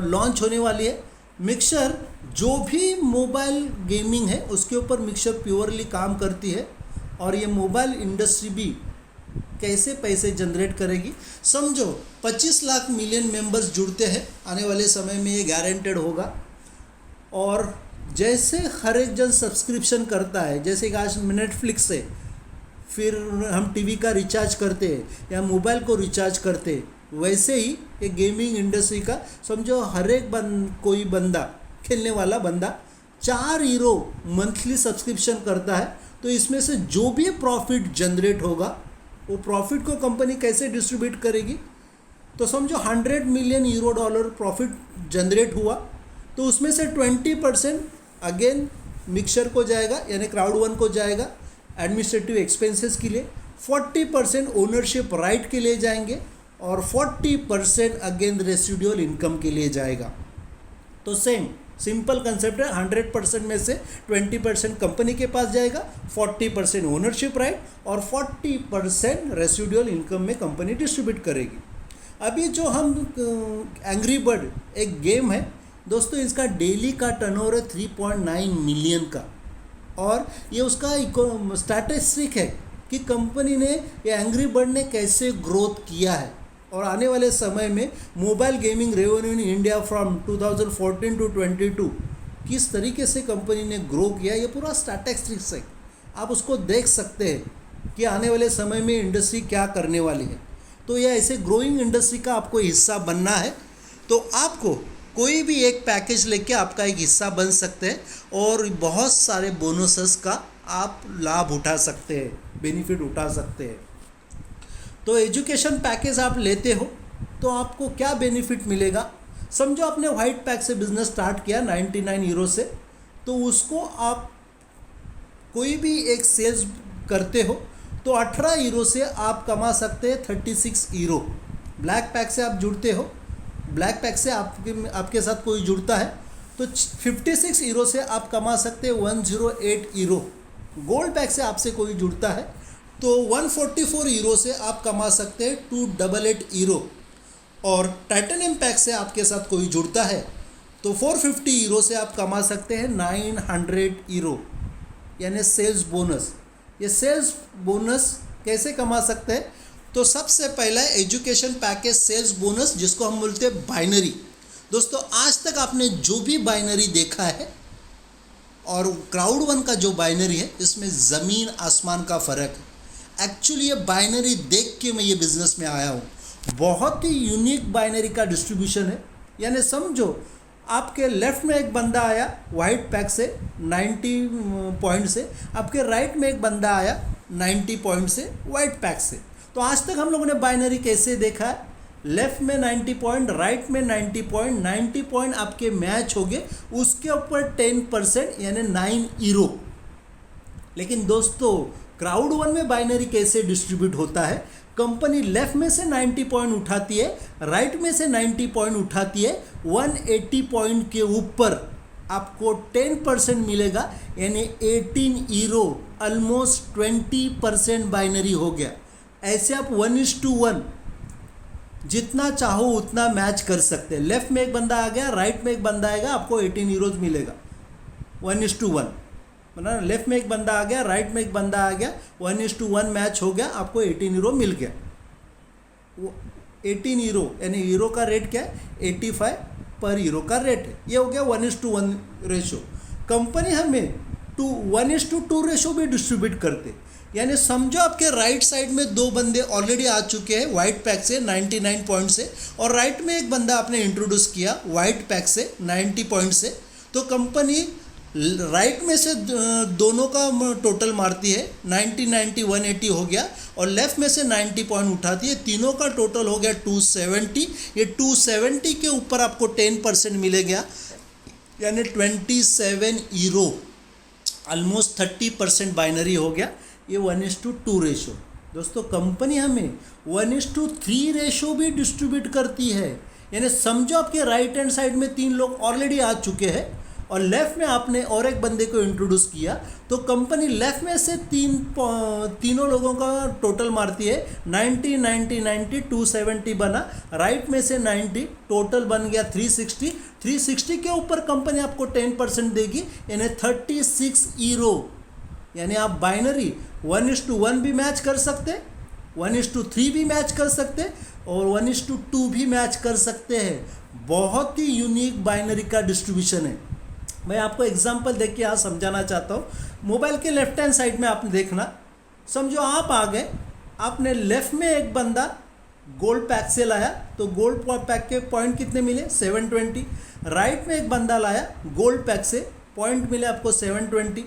लॉन्च होने वाली है। मिक्सर जो भी मोबाइल गेमिंग है उसके ऊपर मिक्सर प्योरली काम करती है और ये मोबाइल इंडस्ट्री भी कैसे पैसे जनरेट करेगी समझो। 25 लाख मिलियन मेंबर्स जुड़ते हैं, आने वाले समय में ये गारंटेड होगा। और जैसे हर एक जन सब्सक्रिप्शन करता है, जैसे कि आज नेटफ्लिक्स है, फिर हम टीवी का रिचार्ज करते हैं या मोबाइल को रिचार्ज करते हैं, वैसे ही ये गेमिंग इंडस्ट्री का समझो हर एक कोई बंदा, खेलने वाला बंदा 4 यूरो मंथली सब्सक्रिप्शन करता है, तो इसमें से जो भी प्रॉफिट जनरेट होगा वो प्रॉफिट को कंपनी कैसे डिस्ट्रीब्यूट करेगी। तो समझो 100 million euro dollar profit generate हुआ तो उसमें से 20% अगेन मिक्सर को जाएगा, यानी क्राउड वन को जाएगा एडमिनिस्ट्रेटिव एक्सपेंसेस के लिए, 40% ओनरशिप राइट के लिए जाएंगे और 40% अगेन रेसिडुअल इनकम के लिए जाएगा। तो सेम सिंपल कंसेप्ट है, 100% में से 20% कंपनी के पास जाएगा, 40% ओनरशिप राइट और 40% रेसिडुअल इनकम में कंपनी डिस्ट्रीब्यूट करेगी। अभी जो हम एंग्री बर्ड एक गेम है दोस्तों, इसका डेली का टर्नओवर है 3.9 मिलियन का, और ये उसका स्टैटिस्टिक है कि कंपनी ने ये एंग्री बर्ड ने कैसे ग्रोथ किया है और आने वाले समय में mobile gaming revenue in India from 2014 to 22 किस तरीके से कंपनी ने ग्रो किया, ये पूरा स्टैटिस्टिक्स है। आप उसको देख सकते हैं कि आने वाले समय में इंडस्ट्री क्या करने वाली है। तो यह ऐसे ग्रोइंग इंडस्ट्री का आपको हिस्सा बनना है तो आपको कोई भी एक पैकेज लेके आपका एक हिस्सा बन सकते हैं और बहुत सारे बोनसेस का आप लाभ उठा सकते हैं, बेनिफिट उठा सकते हैं। तो एजुकेशन पैकेज आप लेते हो तो आपको क्या बेनिफिट मिलेगा समझो। आपने वाइट पैक से बिज़नेस स्टार्ट किया 99 यूरो से, तो उसको आप कोई भी एक सेल्स करते हो तो 18 यूरो से आप कमा सकते हैं 36 यूरो। ब्लैक पैक से आप जुड़ते हो, ब्लैक पैक से आपके साथ कोई जुड़ता है तो 56 यूरो से आप कमा सकते हैं 108 यूरो। गोल्ड पैक से आपसे कोई जुड़ता है तो 144 यूरो से आप कमा सकते हैं 288 यूरो। और टाइटेनियम पैक से आपके साथ कोई जुड़ता है तो 450 यूरो से आप कमा सकते हैं 900 यूरो, यानी सेल्स बोनस। ये सेल्स बोनस कैसे कमा सकते हैं? तो सबसे पहला है एजुकेशन पैकेज सेल्स बोनस, जिसको हम बोलते हैं बाइनरी। दोस्तों आज तक आपने जो भी बाइनरी देखा है और क्राउड वन का जो बाइनरी है, इसमें ज़मीन आसमान का फ़र्क है। एक्चुअली ये बाइनरी देख के मैं ये बिज़नेस में आया हूँ। बहुत ही यूनिक बाइनरी का डिस्ट्रीब्यूशन है, यानी समझो आपके लेफ़्ट में एक बंदा आया वाइट पैक से 90 पॉइंट से, आपके राइट में एक बंदा आया 90 पॉइंट से वाइट पैक से। तो आज तक हम लोगों ने बाइनरी कैसे देखा है? लेफ्ट में 90 पॉइंट, राइट में 90 पॉइंट, 90 पॉइंट आपके मैच हो गए, उसके ऊपर 10% यानी 9 ईरो। लेकिन दोस्तों क्राउड वन में बाइनरी कैसे डिस्ट्रीब्यूट होता है? कंपनी लेफ्ट में से 90 पॉइंट उठाती है, राइट में से 90 पॉइंट उठाती है, 180 पॉइंट के ऊपर आपको 10% मिलेगा, यानी 18 ईरो, ऑलमोस्ट 20% बाइनरी हो गया। ऐसे आप 1:1 जितना चाहो उतना मैच कर सकते हैं। लेफ्ट में एक बंदा आ गया, राइट में एक बंदा आएगा, आपको 18 यूरोज मिलेगा 1:1। मतलब लेफ्ट में एक बंदा आ गया, राइट में एक बंदा आ गया, 1:1 मैच हो गया, आपको 18 यूरो मिल गया। वो 18 यूरो यानी यूरो का रेट क्या है? 85 पर यूरो का रेट है। ये हो गया 1:1 रेशो। कंपनी हमें 1:2 रेशो भी डिस्ट्रीब्यूट करते, यानी समझो आपके राइट साइड में दो बंदे ऑलरेडी आ चुके हैं वाइट पैक से 99 पॉइंट से, और राइट में एक बंदा आपने इंट्रोड्यूस किया वाइट पैक से 90 पॉइंट से। तो कंपनी राइट में से दोनों का टोटल मारती है, 90 90 180 हो गया, और लेफ्ट में से 90 पॉइंट उठाती है, तीनों का टोटल हो गया 270। ये 270 के ऊपर आपको 10% मिलेगा, यानी 27 यूरो, ऑलमोस्ट 30% बाइनरी हो गया। ये 1:2 रेशो। दोस्तों कंपनी हमें 1:3 रेशो भी डिस्ट्रीब्यूट करती है, यानी समझो आपके राइट हैंड साइड में 3 लोग ऑलरेडी आ चुके हैं और लेफ्ट में आपने और एक बंदे को इंट्रोड्यूस किया, तो कंपनी लेफ्ट में से तीनों लोगों का टोटल मारती है, 90 90 90 270 बना, राइट में से 90 टोटल बन गया 360। 360 के ऊपर कंपनी आपको 10% देगी, यानी 36 यूरो। यानी आप बाइनरी 1:1 भी मैच कर सकते, 1:3 भी मैच कर सकते, और 1:2 भी मैच कर सकते हैं। बहुत ही यूनिक बाइनरी का डिस्ट्रीब्यूशन है। मैं आपको एग्जांपल देख के यहाँ समझाना चाहता हूँ। मोबाइल के लेफ्ट हैंड साइड में आपने देखना, समझो आप आ गए, आपने लेफ्ट में एक बंदा गोल्ड पैक से लाया, तो गोल्ड पैक के पॉइंट कितने मिले? 720। राइट में एक बंदा लाया गोल्ड पैक से, पॉइंट मिले आपको 720।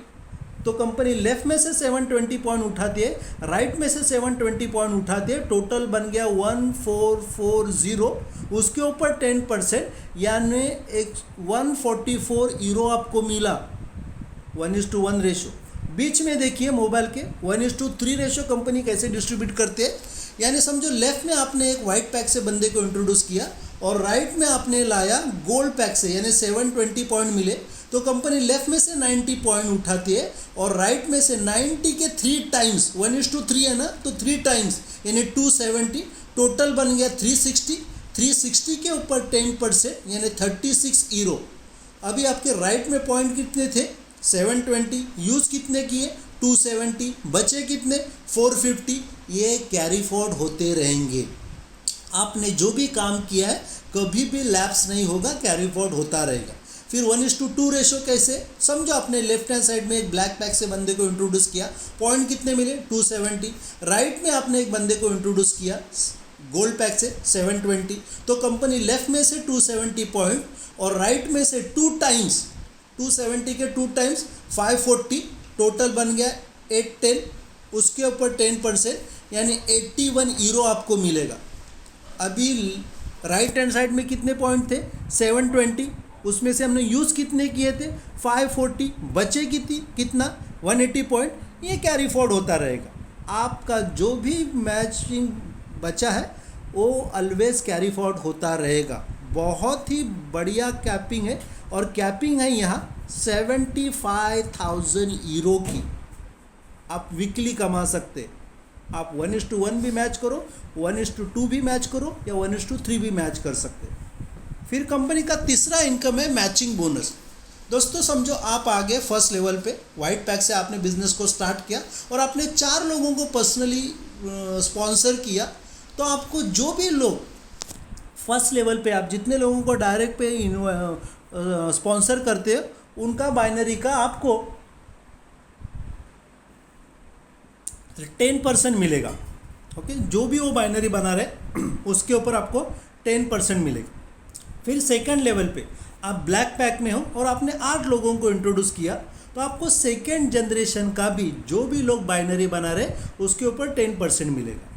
तो कंपनी लेफ्ट में से 720 पॉइंट उठाती है, राइट में से 720 पॉइंट उठाती है, टोटल बन गया 1440। उसके ऊपर 10% यानी 144 यूरो आपको मिला। 1:1 रेशो। बीच में देखिए मोबाइल के 1:3 रेशो कंपनी कैसे डिस्ट्रीब्यूट करते हैं, यानी समझो लेफ्ट में आपने एक वाइट पैक से बंदे को इंट्रोड्यूस किया और राइट में आपने लाया गोल्ड पैक से, यानी 720 पॉइंट मिले, तो कंपनी लेफ्ट में से 90 पॉइंट उठाती है और राइट में से 90 के 3 टाइम्स, 1:3 है ना, तो 3 टाइम्स यानी 270, टोटल बन गया 360। 360 के ऊपर 10% यानी 36 यूरो। अभी आपके राइट में पॉइंट कितने थे? 720। यूज़ कितने किए? 270। बचे कितने? 450। ये कैरी फॉरवर्ड होते रहेंगे। आपने जो भी काम किया है कभी भी लैप्स नहीं होगा, कैरी फॉरवर्ड होता रहेगा। फिर 1:2 रेशो कैसे? समझो आपने लेफ्ट हैंड साइड में एक ब्लैक पैक से बंदे को इंट्रोड्यूस किया, पॉइंट कितने मिले? 270। राइट में आपने एक बंदे को इंट्रोड्यूस किया गोल्ड पैक से 720, तो कंपनी लेफ्ट में से 270 पॉइंट और राइट में से 2 टाइम्स, 270 के 2 टाइम्स 540, टोटल बन गया 810। उसके ऊपर 10% यानी 81 यूरो आपको मिलेगा। अभी राइट हैंड साइड में कितने पॉइंट थे? 720। उसमें से हमने यूज़ कितने किए थे? 540। बचे कितना? 180 पॉइंट। ये कैरी फॉरवर्ड होता रहेगा। आपका जो भी मैचिंग बचा है वो ऑलवेज कैरी फॉरवर्ड होता रहेगा। बहुत ही बढ़िया कैपिंग है, और कैपिंग है यहाँ 75,000 यूरो की। आप वीकली कमा सकते। आप 1:1 भी मैच करो, 1:2 भी मैच करो, या 1:3 भी मैच कर सकते। फिर कंपनी का तीसरा इनकम है मैचिंग बोनस। दोस्तों समझो आप आ गए फर्स्ट लेवल पे, वाइट पैक से आपने बिजनेस को स्टार्ट किया और आपने 4 लोगों को पर्सनली स्पॉन्सर किया, तो आपको जो भी लोग फर्स्ट लेवल पे, आप जितने लोगों को डायरेक्ट पे स्पॉन्सर करते हो, उनका बाइनरी का आपको 10% मिलेगा। ओके, जो भी वो बाइनरी बना रहे उसके ऊपर आपको 10% मिलेगा। फिर सेकंड लेवल पे आप ब्लैक पैक में हो और आपने 8 लोगों को इंट्रोड्यूस किया, तो आपको सेकंड जनरेशन का भी जो भी लोग बाइनरी बना रहे उसके ऊपर 10% मिलेगा।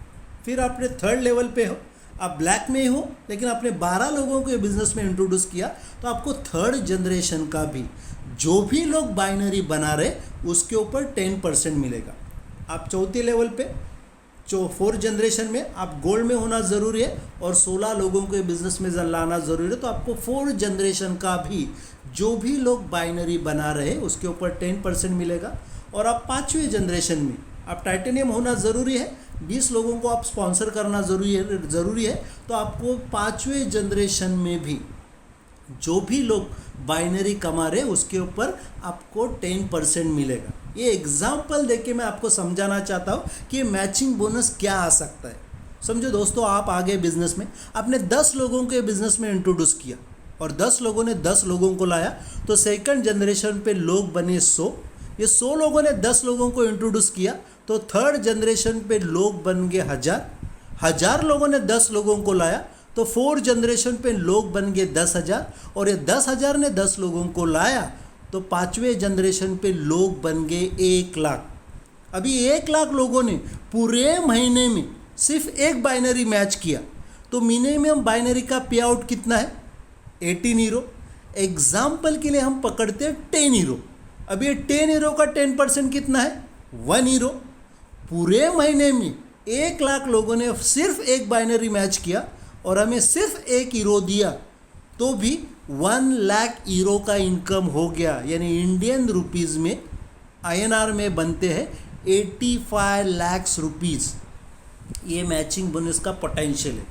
फिर आपने थर्ड लेवल पे हो, आप ब्लैक में ही हो लेकिन आपने 12 लोगों को ये बिजनेस में इंट्रोड्यूस किया, तो आपको थर्ड जनरेशन का भी जो भी लोग बाइनरी बना रहे उसके ऊपर 10% मिलेगा। आप चौथे लेवल पे फोर्थ जनरेशन में आप गोल्ड में होना ज़रूरी है और 16 लोगों को ये बिज़नेस में लाना ज़रूरी है, तो आपको फोर्थ जनरेशन का भी जो भी लोग बाइनरी बना रहे उसके ऊपर 10% मिलेगा। और आप 5वें जनरेशन में आप टाइटेनियम होना ज़रूरी है, 20 लोगों को आप स्पॉन्सर करना ज़रूरी है, तो आपको 5वें जनरेशन में भी जो भी लोग बाइनरी कमा रहे उसके ऊपर आपको 10% मिलेगा। ये एग्जाम्पल देके मैं आपको समझाना चाहता हूँ कि मैचिंग बोनस क्या आ सकता है। समझो दोस्तों, आप आ गए बिजनेस में, आपने 10 लोगों को बिजनेस में इंट्रोड्यूस किया और 10 लोगों ने 10 लोगों को लाया, तो सेकंड जनरेशन पे लोग बने 100। ये 100 लोगों ने 10 लोगों को इंट्रोड्यूस किया तो थर्ड जनरेशन पे लोग बन गए 1000 लोगों ने 10 लोगों को लाया तो फोर्थ जनरेशन पे लोग बन गए 10,000 और ये 10,000 ने 10 लोगों को लाया तो 5वें जनरेशन पे लोग बन गए 1 लाख। अभी 1 लाख लोगों ने पूरे महीने में सिर्फ एक बाइनरी मैच किया तो मिनिमम बाइनरी का पे आउट कितना है? 18 हीरो। एग्जाम्पल के लिए हम पकड़ते हैं 10 हीरो। अभी ये 10 हीरो का 10% कितना है? 1 हीरो। पूरे महीने में 1 लाख लोगों ने सिर्फ एक बाइनरी मैच किया और हमें सिर्फ 1 हीरो दिया तो भी 1 लाख हीरो का इनकम हो गया। यानी इंडियन रुपीज़ में INR में बनते हैं 85 लाख रुपीज़। ये मैचिंग बोनस का पोटेंशियल है।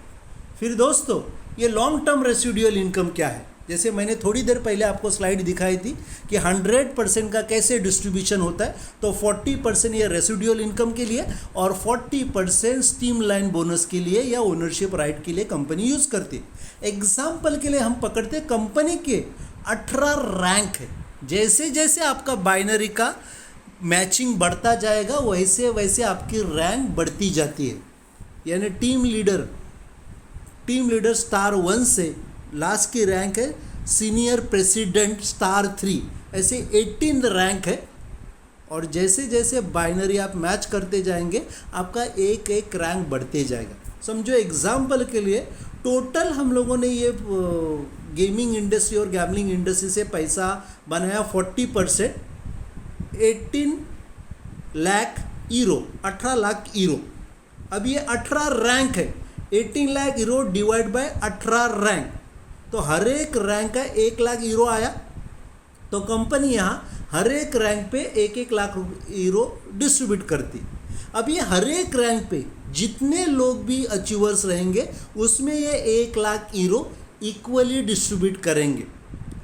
फिर दोस्तों, ये लॉन्ग टर्म रेसिडुअल इनकम क्या है? जैसे मैंने थोड़ी देर पहले आपको स्लाइड दिखाई थी कि 100% का कैसे डिस्ट्रीब्यूशन होता है, तो 40% ये रेसिडुअल इनकम के लिए और 40% स्ट्रीमलाइन बोनस के लिए या ओनरशिप राइट के लिए कंपनी यूज़ करती है। एग्जाम्पल के लिए हम पकड़ते हैं कंपनी के 18 रैंक है। जैसे जैसे आपका बाइनरी का मैचिंग बढ़ता जाएगा वैसे वैसे आपकी रैंक बढ़ती जाती है। यानी टीम लीडर स्टार 1 से लास्ट की रैंक है सीनियर प्रेसिडेंट स्टार 3, ऐसे 18 रैंक है। और जैसे जैसे बाइनरी आप मैच करते जाएंगे आपका एक एक रैंक बढ़ते जाएगा। समझो एग्जाम्पल के लिए टोटल हम लोगों ने ये गेमिंग इंडस्ट्री और गैम्बलिंग इंडस्ट्री से पैसा बनाया 40%, 18 लाख हीरो, 18 लाख हीरो। अब ये 18 रैंक है, 18 lakh hero divide by 18 rank, तो हर एक रैंक का 1 लाख हीरो आया। तो कंपनी यहाँ हर एक रैंक पे 1-1 लाख हीरो डिस्ट्रीब्यूट करती। अब ये हर एक रैंक पे जितने लोग भी अचीवर्स रहेंगे उसमें ये 1 लाख हीरो इक्वली डिस्ट्रीब्यूट करेंगे।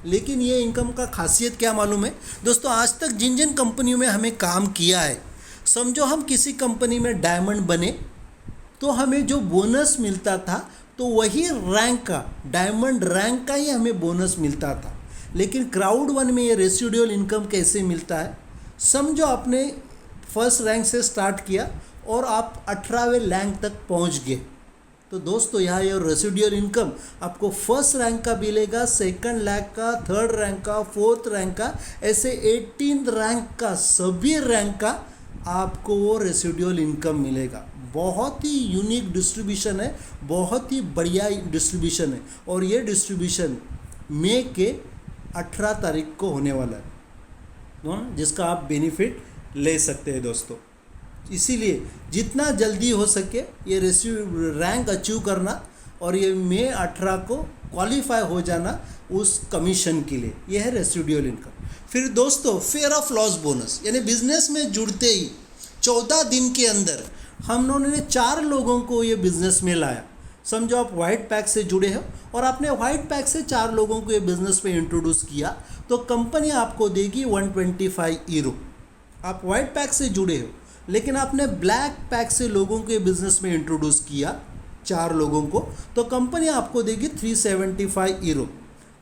लेकिन ये इनकम का खासियत क्या मालूम है दोस्तों? आज तक जिन जिन कंपनियों में हमें काम किया है, समझो हम किसी कंपनी में डायमंड बने तो हमें जो बोनस मिलता था तो वही रैंक का, डायमंड रैंक का ही हमें बोनस मिलता था। लेकिन क्राउड वन में ये रेसिडुअल इनकम कैसे मिलता है? समझो आपने फर्स्ट रैंक से स्टार्ट किया और आप 18वें रैंक तक पहुंच गए, तो दोस्तों यहाँ ये रेसिडुअल इनकम आपको फर्स्ट रैंक का मिलेगा, सेकंड रैंक का, थर्ड रैंक का, फोर्थ रैंक का, ऐसे 18 रैंक का, सभी रैंक का आपको वो रेसिडुअल इनकम मिलेगा। बहुत ही यूनिक डिस्ट्रीब्यूशन है, बहुत ही बढ़िया डिस्ट्रीब्यूशन है और ये डिस्ट्रीब्यूशन मई के 18 तारीख को होने वाला है, जिसका आप बेनिफिट ले सकते हैं दोस्तों। इसीलिए जितना जल्दी हो सके ये रैंक अचीव करना और ये मई 18 को क्वालिफाई हो जाना उस कमीशन के लिए, यह है रेसिडुअल इनकम। फिर दोस्तों, फेयर ऑफ लॉस बोनस, यानी बिजनेस में जुड़ते ही 14 दिन के अंदर हम लोगों ने 4 लोगों को ये बिज़नेस में लाया। समझो आप वाइट पैक से जुड़े हो और आपने वाइट पैक से 4 लोगों को ये बिज़नेस में इंट्रोड्यूस किया तो कंपनी आपको देगी 125 हीरो। आप वाइट पैक से जुड़े हो लेकिन आपने ब्लैक पैक से लोगों को ये बिज़नेस में इंट्रोड्यूस किया 4 लोगों को, तो कंपनी आपको देगी 375 हीरो।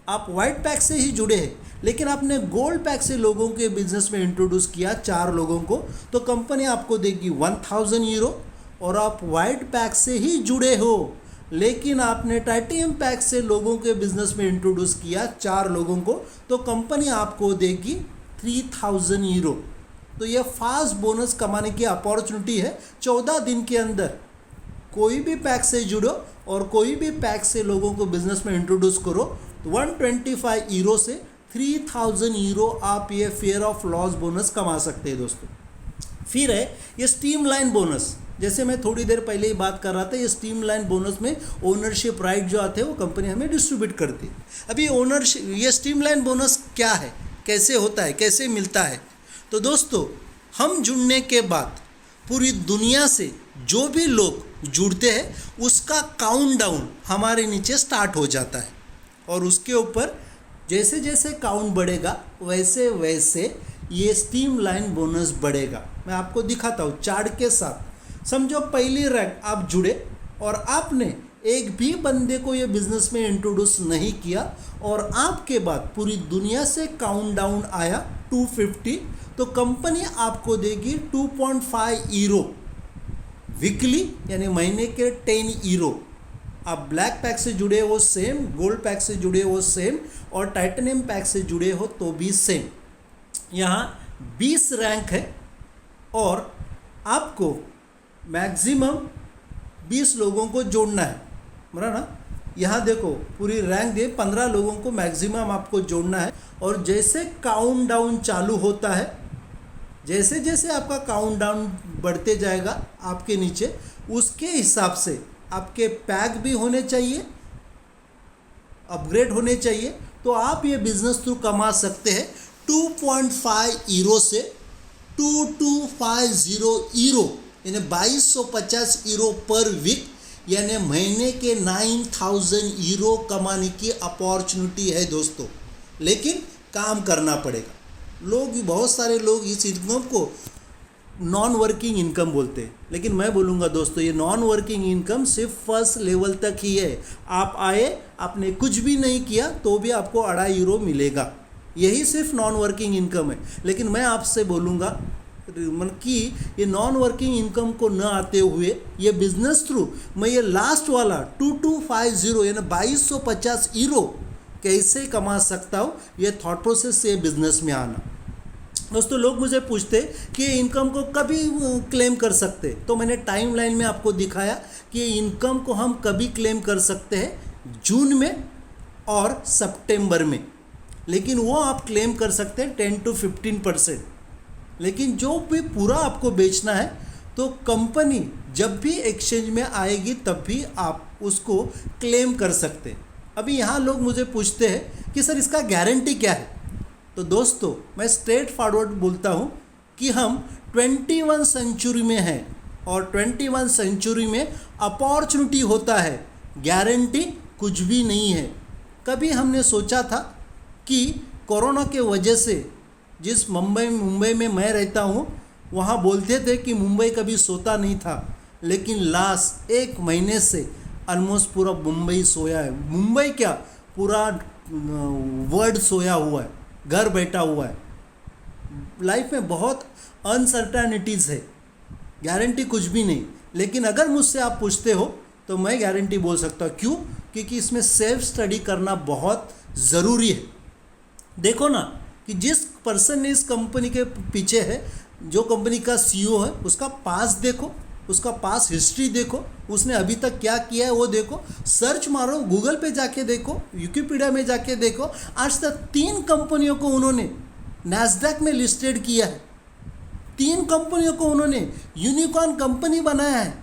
आप वाइट पैक से ही जुड़े हैं लेकिन आपने गोल्ड पैक से लोगों के बिजनेस में इंट्रोड्यूस किया 4 लोगों को, तो कंपनी आपको देगी 1000 हीरो। और आप वाइट पैक से ही जुड़े हो लेकिन आपने टाइटेनियम पैक से लोगों के बिजनेस में इंट्रोड्यूस किया 4 लोगों को, तो कंपनी आपको देगी 3000 हीरो। तो ये फास्ट बोनस कमाने की अपॉर्चुनिटी है 14 दिन के अंदर। कोई भी पैक से जुड़ो और कोई भी पैक से लोगों को बिजनेस में इंट्रोड्यूस करो तो 125 यूरो से 3000 यूरो आप ये फेयर ऑफ लॉस बोनस कमा सकते हैं दोस्तों। फिर है ये स्ट्रीमलाइन बोनस, जैसे मैं थोड़ी देर पहले ही बात कर रहा था, ये स्ट्रीमलाइन बोनस में ओनरशिप राइट जो आते हैं वो कंपनी हमें डिस्ट्रीब्यूट करती है। अभी ओनरशिप ये स्ट्रीमलाइन बोनस क्या है, कैसे होता है, कैसे मिलता है? तो दोस्तों हम जुड़ने के बाद पूरी दुनिया से जो भी लोग जुड़ते हैं उसका काउंटडाउन हमारे नीचे स्टार्ट हो जाता है और उसके ऊपर जैसे जैसे काउंट बढ़ेगा वैसे वैसे ये स्ट्रीमलाइन बोनस बढ़ेगा। मैं आपको दिखाता हूँ चार्ट के साथ। समझो पहली रैंक आप जुड़े और आपने एक भी बंदे को ये बिजनेस में इंट्रोड्यूस नहीं किया और आपके बाद पूरी दुनिया से काउंटडाउन आया 250, तो कंपनी आपको देगी 2.5 यूरो वीकली, यानी महीने के 10 यूरो। आप ब्लैक पैक से जुड़े हो सेम, गोल्ड पैक से जुड़े हो सेम और टाइटेनियम पैक से जुड़े हो तो भी सेम। यहाँ 20 रैंक है और आपको मैक्सिमम 20 लोगों को जोड़ना है, बरा ना। यहाँ देखो पूरी रैंक दे 15 लोगों को मैक्सिमम आपको जोड़ना है और जैसे काउंटडाउन चालू होता है, जैसे जैसे आपका काउंटडाउन बढ़ते जाएगा आपके नीचे, उसके हिसाब से आपके पैक भी होने चाहिए, अपग्रेड होने चाहिए, तो आप ये बिजनेस थ्रू कमा सकते हैं 2.5 यूरो से 2250 यूरो, यानी 2250 यूरो पर वीक, यानी महीने के 9000 यूरो कमाने की अपॉर्चुनिटी है दोस्तों। लेकिन काम करना पड़ेगा। बहुत सारे लोग इस इनकम को नॉन वर्किंग इनकम बोलते हैं, लेकिन मैं बोलूँगा दोस्तों ये नॉन वर्किंग इनकम सिर्फ फर्स्ट लेवल तक ही है। आप आए, आपने कुछ भी नहीं किया तो भी आपको 2.5 यूरो मिलेगा, यही सिर्फ नॉन वर्किंग इनकम है। लेकिन मैं आपसे बोलूँगा कि ये नॉन वर्किंग इनकम को न आते हुए ये बिजनेस थ्रू मैं ये लास्ट वाला 2250 यानी 2250 यूरो कैसे कमा सकता हूँ, ये थॉट प्रोसेस से बिजनेस में आना। दोस्तों लोग मुझे पूछते कि ये इनकम को कभी क्लेम कर सकते, तो मैंने टाइमलाइन में आपको दिखाया कि ये इनकम को हम कभी क्लेम कर सकते हैं जून में और सितंबर में, लेकिन वो आप क्लेम कर सकते हैं 10 to 15%। लेकिन जो भी पूरा आपको बेचना है तो कंपनी जब भी एक्सचेंज में आएगी तब भी आप उसको क्लेम कर सकते हैं। अभी यहाँ लोग मुझे पूछते हैं कि सर इसका गारंटी क्या है, तो दोस्तों मैं स्ट्रेट फॉरवर्ड बोलता हूँ कि हम 21 सेंचुरी में हैं और 21 सेंचुरी में अपॉर्चुनिटी होता है, गारंटी कुछ भी नहीं है। कभी हमने सोचा था कि कोरोना के वजह से जिस मुंबई में मैं रहता हूँ वहाँ बोलते थे कि मुंबई कभी सोता नहीं था, लेकिन लास्ट 1 महीने से ऑलमोस्ट पूरा मुंबई सोया है। मुंबई क्या, पूरा वर्ल्ड सोया हुआ है, घर बैठा हुआ है। लाइफ में बहुत अनसर्टेनिटीज़ है, गारंटी कुछ भी नहीं। लेकिन अगर मुझसे आप पूछते हो तो मैं गारंटी बोल सकता हूँ। क्यों? क्योंकि इसमें सेल्फ स्टडी करना बहुत ज़रूरी है। देखो ना कि जिस पर्सन इस कंपनी के पीछे है, जो कंपनी का सीईओ है, उसका पास देखो, उसका पास हिस्ट्री देखो, उसने अभी तक क्या किया है वो देखो, सर्च मारो, गूगल पे जाके देखो, विकिपीडिया में जाके देखो। आज तक 3 कंपनियों को उन्होंने नैस्डैक में लिस्टेड किया है, 3 कंपनियों को उन्होंने यूनिकॉर्न कंपनी बनाया है।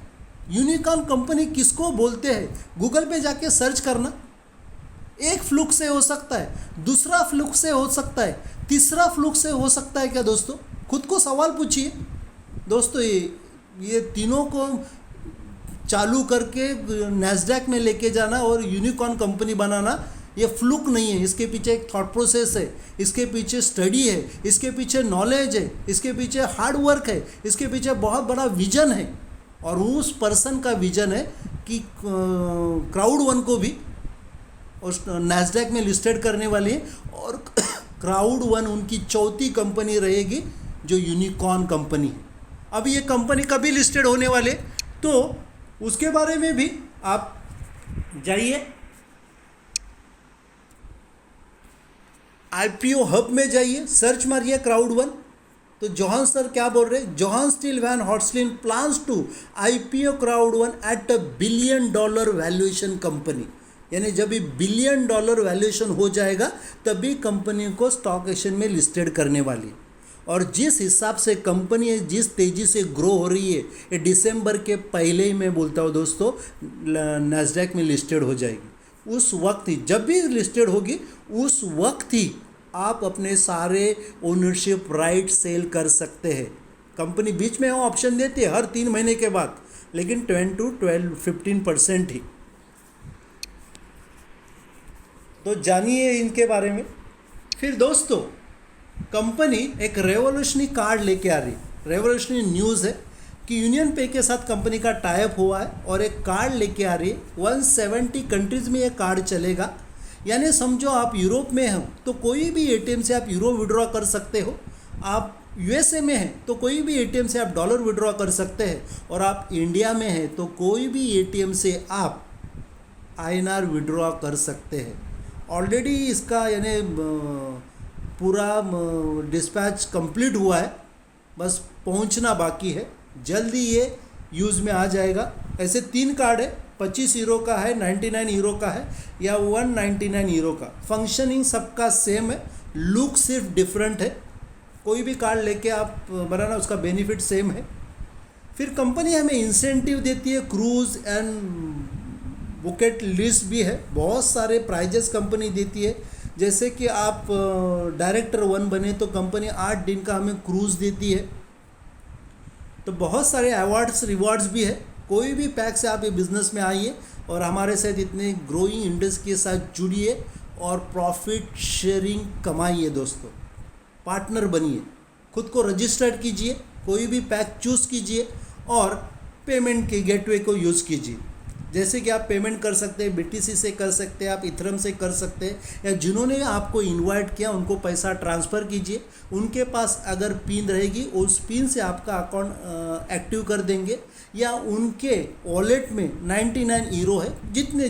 यूनिकॉर्न कंपनी किसको बोलते हैं, गूगल पे जाके सर्च करना। एक फ्लुक से हो सकता है, दूसरा फ्लुक से हो सकता है, तीसरा फ्लुक से हो सकता है क्या दोस्तों? खुद को सवाल पूछिए दोस्तों। ये तीनों को चालू करके नैस्डैक में लेके जाना और यूनिकॉर्न कंपनी बनाना, ये फ्लुक नहीं है। इसके पीछे एक थॉट प्रोसेस है, इसके पीछे स्टडी है, इसके पीछे नॉलेज है, इसके पीछे हार्ड वर्क है, इसके पीछे बहुत बड़ा विजन है। और उस पर्सन का विजन है कि क्राउड1 को भी और नैस्डैक में लिस्टेड करने वाली है, और क्राउड1 उनकी चौथी कंपनी रहेगी जो यूनिकॉर्न कंपनी है। अब ये कंपनी कभी लिस्टेड होने वाले, तो उसके बारे में भी आप जाइए IPO हब में, जाइए सर्च मारिए क्राउड1, तो जोहान सर क्या बोल रहे हैं, Johan Stael von Holstein plans to IPO Crowd one at $1 billion valuation company, यानी जब ये $1 बिलियन वैल्यूएशन हो जाएगा तभी कंपनी को स्टॉक एक्सचेंज में लिस्टेड करने वाली है। और जिस हिसाब से कंपनी जिस तेज़ी से ग्रो हो रही है, ये दिसंबर के पहले ही मैं बोलता हूँ दोस्तों नैस्डैक में लिस्टेड हो जाएगी। उस वक्त ही जब भी लिस्टेड होगी उस वक्त ही आप अपने सारे ओनरशिप राइट सेल कर सकते हैं। कंपनी बीच में ऑप्शन देती है हर 3 महीने के बाद, लेकिन 10 to 15% ही। तो जानिए इनके बारे में। फिर दोस्तों कंपनी एक रेवोल्यूशनरी कार्ड लेके आ रही, रेवोल्यूशनरी न्यूज़ है कि यूनियन पे के साथ कंपनी का टाइप हुआ है और एक कार्ड लेके आ रही है। 170 कंट्रीज़ में ये कार्ड चलेगा, यानी समझो आप यूरोप में हो तो कोई भी ATM से आप यूरो विड्रॉ कर सकते हो, आप USA में हैं तो कोई भी ATM से आप डॉलर विड्रॉ कर सकते हैं, और आप इंडिया में हैं तो कोई भी ATM से आप INR विड्रॉ कर सकते हैं। ऑलरेडी इसका यानी पूरा डिस्पैच कंप्लीट हुआ है, बस पहुंचना बाकी है, जल्दी ये यूज़ में आ जाएगा। ऐसे 3 कार्ड है, 25 यूरो का है, 99 यूरो का है या 199 यूरो का। फंक्शनिंग सबका सेम है, लुक सिर्फ डिफरेंट है। कोई भी कार्ड लेके आप बनाना, उसका बेनिफिट सेम है। फिर कंपनी हमें इंसेंटिव देती है, क्रूज़ एंड बुकेट लिस्ट भी है, बहुत सारे प्राइजेस कंपनी देती है। जैसे कि आप डायरेक्टर 1 बने तो कंपनी 8 दिन का हमें क्रूज़ देती है। तो बहुत सारे अवार्ड्स रिवॉर्ड्स भी है। कोई भी पैक से आप ये बिज़नेस में आइए और हमारे साथ इतने ग्रोइंग इंडस्ट्री के साथ जुड़िए और प्रॉफिट शेयरिंग कमाइए दोस्तों, पार्टनर बनिए, खुद को रजिस्टर्ड कीजिए, कोई भी पैक चूज़ कीजिए और पेमेंट के गेटवे को यूज़ कीजिए। जैसे कि आप पेमेंट कर सकते हैं, BTC से कर सकते हैं, आप इथरम से कर सकते हैं, या जिन्होंने आपको इनवाइट किया उनको पैसा ट्रांसफ़र कीजिए। उनके पास अगर पिन रहेगी उस पिन से आपका अकाउंट एक्टिव कर देंगे, या उनके वॉलेट में 99 यूरो है,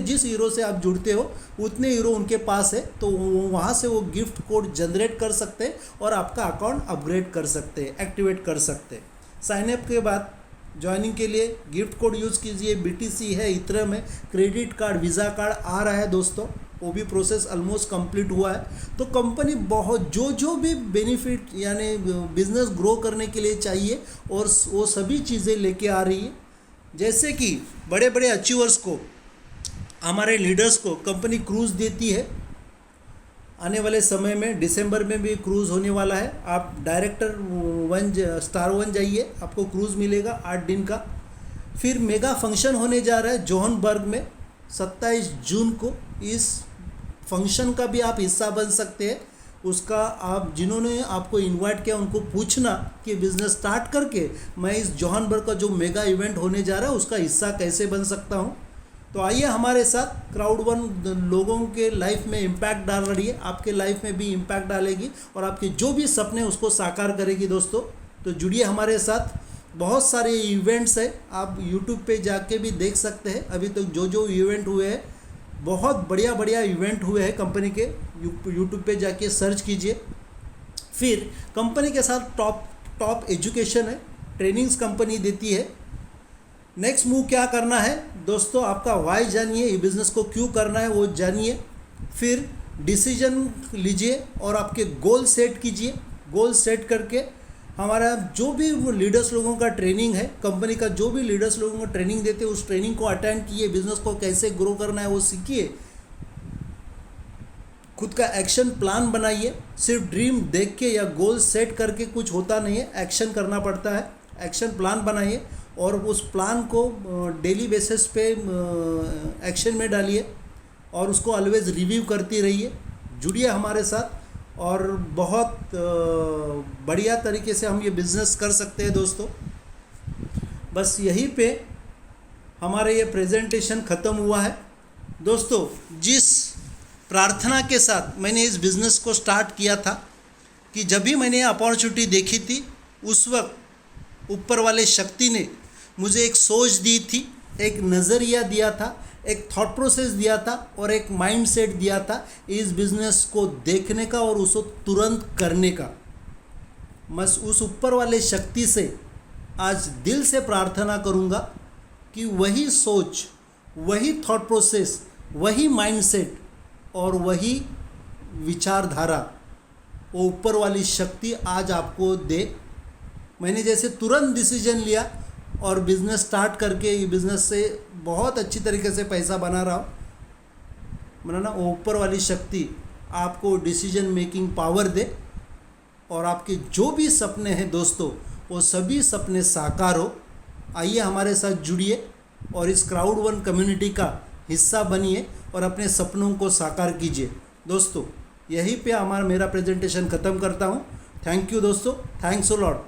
जिस यूरो से आप जुड़ते हो उतने यूरो उनके पास है, तो वहाँ से वो गिफ्ट कोड जनरेट कर सकते हैं और आपका अकाउंट अपग्रेड कर सकते हैं, एक्टिवेट कर सकते हैं। साइनअप के बाद ज्वाइनिंग के लिए गिफ्ट कोड यूज़ कीजिए। BTC है, इथरम है, क्रेडिट कार्ड, वीज़ा कार्ड आ रहा है दोस्तों, वो भी प्रोसेस ऑलमोस्ट कंप्लीट हुआ है। तो कंपनी बहुत जो भी बेनिफिट यानी बिज़नेस ग्रो करने के लिए चाहिए और वो सभी चीज़ें लेके आ रही है। जैसे कि बड़े बड़े अचीवर्स को, हमारे लीडर्स को कंपनी क्रूज़ देती है। आने वाले समय में दिसंबर में भी क्रूज़ होने वाला है। आप डायरेक्टर स्टार 1 जाइए, आपको क्रूज़ मिलेगा 8 दिन का। फिर मेगा फंक्शन होने जा रहा है जोहान्सबर्ग में 27 जून को। इस फंक्शन का भी आप हिस्सा बन सकते हैं। उसका आप जिन्होंने आपको इनवाइट किया उनको पूछना कि बिज़नेस स्टार्ट करके मैं इस जोहान्सबर्ग का जो मेगा इवेंट होने जा रहा है उसका हिस्सा कैसे बन सकता हूँ। तो आइए हमारे साथ, क्राउड1 लोगों के लाइफ में इम्पैक्ट डाल रही है, आपके लाइफ में भी इम्पैक्ट डालेगी और आपके जो भी सपने उसको साकार करेगी दोस्तों। तो जुड़िए हमारे साथ, बहुत सारे इवेंट्स है, आप यूट्यूब पे जाके भी देख सकते हैं। अभी तक जो इवेंट हुए हैं, बहुत बढ़िया इवेंट हुए हैं कंपनी के, यूट्यूब पे जाके सर्च कीजिए। फिर कंपनी के साथ टॉप एजुकेशन है, ट्रेनिंग्स कंपनी देती है। नेक्स्ट मूव क्या करना है दोस्तों, आपका वाई जानिए, ये बिज़नेस को क्यों करना है वो जानिए। फिर डिसीजन लीजिए और आपके गोल सेट कीजिए। गोल सेट करके हमारा जो भी लीडर्स लोगों का ट्रेनिंग है, कंपनी का जो भी लीडर्स लोगों को ट्रेनिंग देते हैं उस ट्रेनिंग को अटेंड कीजिए। बिज़नेस को कैसे ग्रो करना है वो सीखिए, खुद का एक्शन प्लान बनाइए। सिर्फ ड्रीम देख के या गोल सेट करके कुछ होता नहीं है, एक्शन करना पड़ता है। एक्शन प्लान बनाइए और उस प्लान को डेली बेसिस पे एक्शन में डालिए और उसको ऑलवेज रिव्यू करती रहिए। जुड़िए हमारे साथ और बहुत बढ़िया तरीके से हम ये बिज़नेस कर सकते हैं दोस्तों। बस यहीं पे हमारे ये प्रेजेंटेशन ख़त्म हुआ है दोस्तों। जिस प्रार्थना के साथ मैंने इस बिज़नेस को स्टार्ट किया था कि जब भी मैंने अपॉर्चुनिटी देखी थी उस वक्त ऊपर वाले शक्ति ने मुझे एक सोच दी थी, एक नज़रिया दिया था, एक थॉट प्रोसेस दिया था और एक माइंडसेट दिया था इस बिज़नेस को देखने का और उसको तुरंत करने का। मैं उस ऊपर वाले शक्ति से आज दिल से प्रार्थना करूँगा कि वही सोच, वही थॉट प्रोसेस, वही माइंडसेट और वही विचारधारा वो ऊपर वाली शक्ति आज आपको दे। मैंने जैसे तुरंत डिसीजन लिया और बिज़नेस स्टार्ट करके ये बिज़नेस से बहुत अच्छी तरीके से पैसा बना रहा हूँ, मतलब ना वो ऊपर वाली शक्ति आपको डिसीजन मेकिंग पावर दे और आपके जो भी सपने हैं दोस्तों, वो सभी सपने साकार हो। आइए हमारे साथ जुड़िए और इस क्राउड1 कम्युनिटी का हिस्सा बनिए और अपने सपनों को साकार कीजिए। दोस्तों यहीं पे मेरा प्रेजेंटेशन ख़त्म करता हूँ। थैंक यू दोस्तों, थैंक्स अ लॉट।